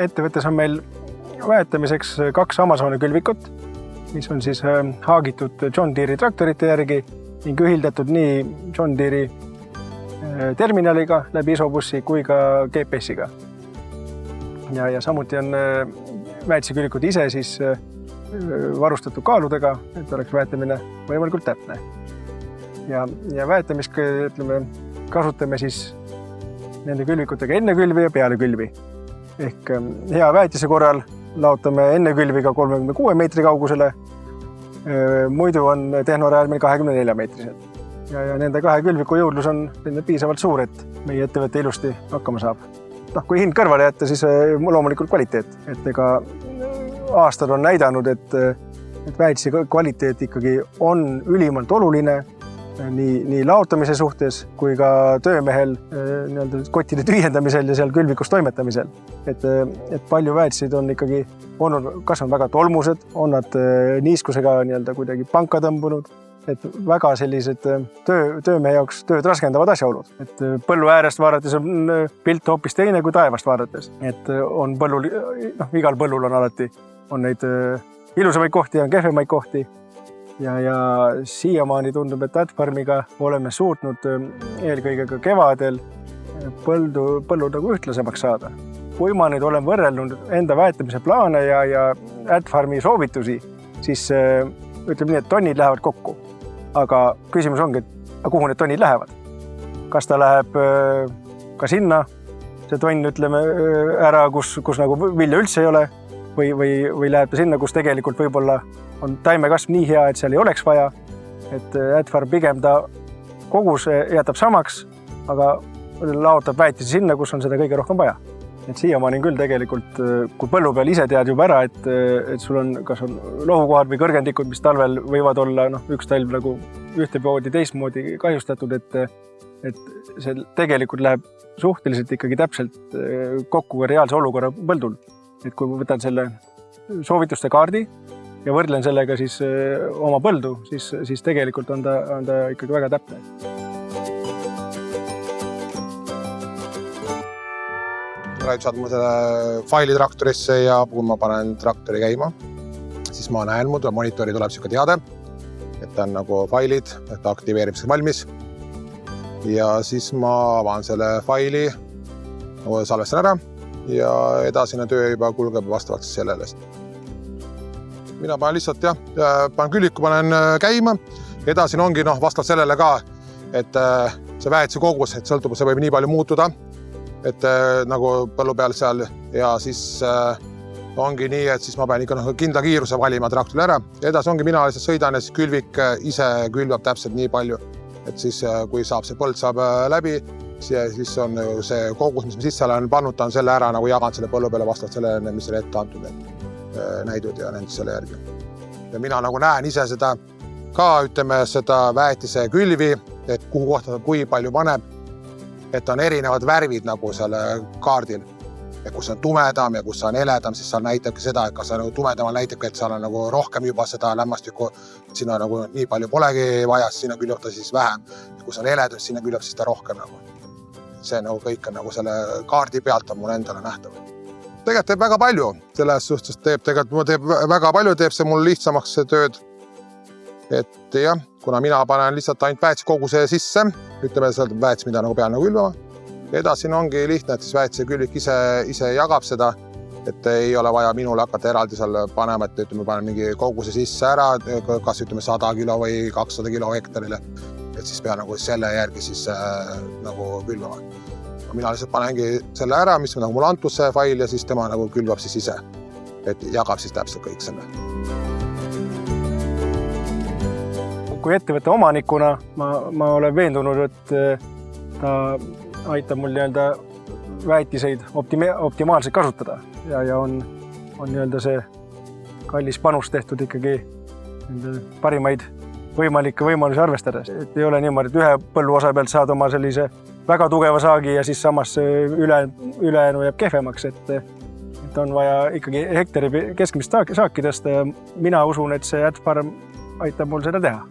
ettevõttes on meil väetamiseks 2 Amazoni külvikut, mis on siis haagitud John Deere'i traktorite järgi ning ühildatud nii John Deere'i terminaliga läbi isobussi kui ka GPS-iga. Ja samuti on väetisekülvikud ise siis varustatud kaaludega, et oleks väetamine võimalikult täpne. Ja väetamist kasutame siis nende külvikutega enne külvi ja peale külvi. Ehk hea väetise korral laotame enne külviga 36 meetri kaugusele, muidu on tehnorajal meil 24 meetrised. Ja nende 2 külviku jõudlus on piisavalt suur, et meie ettevõte ilusti hakkama saab. Kui hind kõrvale jätta, siis loomulikult kvaliteet. Et ega aastad on näidanud, et väetise kvaliteet ikkagi on ülimalt oluline nii laotamise suhtes kui ka töömehel kottide tühjendamisel ja seal külvikus toimetamisel. Et palju väetiseid on ikkagi kas on väga tolmused, on nad niiskusega kuidagi panka tõmbunud, et väga sellised töömehe jaoks tööd raskendavad asjaolud. Et põllu äärest vaadates on pilt hoopis teine kui taevast vaadates. Et on põllul, igal põllul on alati on neid ilusamaid kohti ja kehvemaid kohti. Ja siiamaani tundub, et Adfarmiga oleme suutnud eelkõige ka kevadel põllud nagu ühtlasemaks saada. Kui ma nüüd olen võrrelnud enda väetamise plaane ja Adfarmi soovitusi, siis ütleme nii, et tonnid lähevad kokku. Aga küsimus ongi, et kuhu need tonnid lähevad? Kas ta läheb ka sinna, see tonn ütleme ära, kus nagu vilja üldse ei ole, või läheb ta sinna, kus tegelikult võib-olla on taimekasv nii hea, et seal ei oleks vaja. Et Adfarm pigem ta kogus jätab samaks, aga laotab väetise sinna, kus on seda kõige rohkem vaja. Et siiamaani küll tegelikult, kui põllu peal ise tead juba ära, et sul on, kas on lohukohad või kõrgendikud, mis talvel võivad olla üks talv nagu ühtemoodi, teistmoodi kahjustatud, et see tegelikult läheb suhteliselt ikkagi täpselt kokku reaalse olukorra põldul. Et kui ma võtan selle soovituste kaardi ja võrdlen sellega siis oma põldu, siis tegelikult on ta ikkagi väga täpne. Praegu saad ma selle faili traktorisse ja kui ma panen traktori käima, siis ma näen, mul monitori tuleb siuke teade, et ta on nagu failid, et aktiveerimiseks valmis. Ja siis ma avan selle faili, salvestan ära ja edasine töö juba kulgeb vastavalt sellele. Mina panen lihtsalt panen külviku, panen käima. Edasine ongi vastavalt sellele ka, et see väetise kogus, et sõltub, see võib nii palju muutuda, et nagu põllu peal seal ja siis ongi nii, et siis ma pean ikka kindla kiiruse valima traktori ära. Edasi ongi mina lihtsalt sõidan ja siis külvik ise külvab täpselt nii palju, et siis kui see põld saab läbi, siis on see kogus, mis ma sisse olen pannud, ta on selle ära nagu jaganud selle põllu peale vastavalt sellele, mis selle ette antud näidud ja nendest selle järgi. Ja mina nagu näen ise seda ka, ütleme seda väetise külvi, et kuhu kohta kui palju paneb, et on erinevad värvid nagu selle kaardil. Ja kus on tumedam ja kus on heledam, siis seal näitabki seda, et kas on tumedamal näitabki, et seal on nagu rohkem juba seda lämmastikku, et sinna nagu nii palju polegi vaja, sinna külvab ta siis vähem. Ja kus on heledam, sinna külvab siis ta rohkem nagu. See nagu kõik on nagu selle kaardi pealt on mul endale nähtav. Tegelikult teeb väga palju, selles suhtes teeb väga palju, teeb see mul lihtsamaks see tööd. Et jah, kuna mina panen lihtsalt ainult väetise koguse sisse, ütleme seda väetise, mida nagu pean nagu külvama. Edasine ongi lihtne, et siis väetise külvik ise jagab seda, et ei ole vaja minule hakata eraldi seal panema, et ütleme, panen mingi koguse sisse ära, kas ütleme 100 kilo või 200 kilo hektarile, et siis pean nagu selle järgi siis nagu külvama. Mina lihtsalt panengi selle ära, mis on nagu mul antud see fail ja siis tema nagu külvab siis ise, et jagab siis täpselt kõik selle. Kui ettevõtte omanikuna ma olen veendunud, et ta aitab mul väetiseid optimaalselt kasutada ja on see kallis panus tehtud ikkagi parimaid võimalikke võimalusi arvestades. Et ei ole niimoodi, et ühe põllu osa pealt saad oma sellise väga tugeva saagi ja siis samas ülejäänu jääb kehvemaks, et on vaja ikkagi hektari keskmist saaki tõsta ja mina usun, et see Adfarm aitab mul seda teha.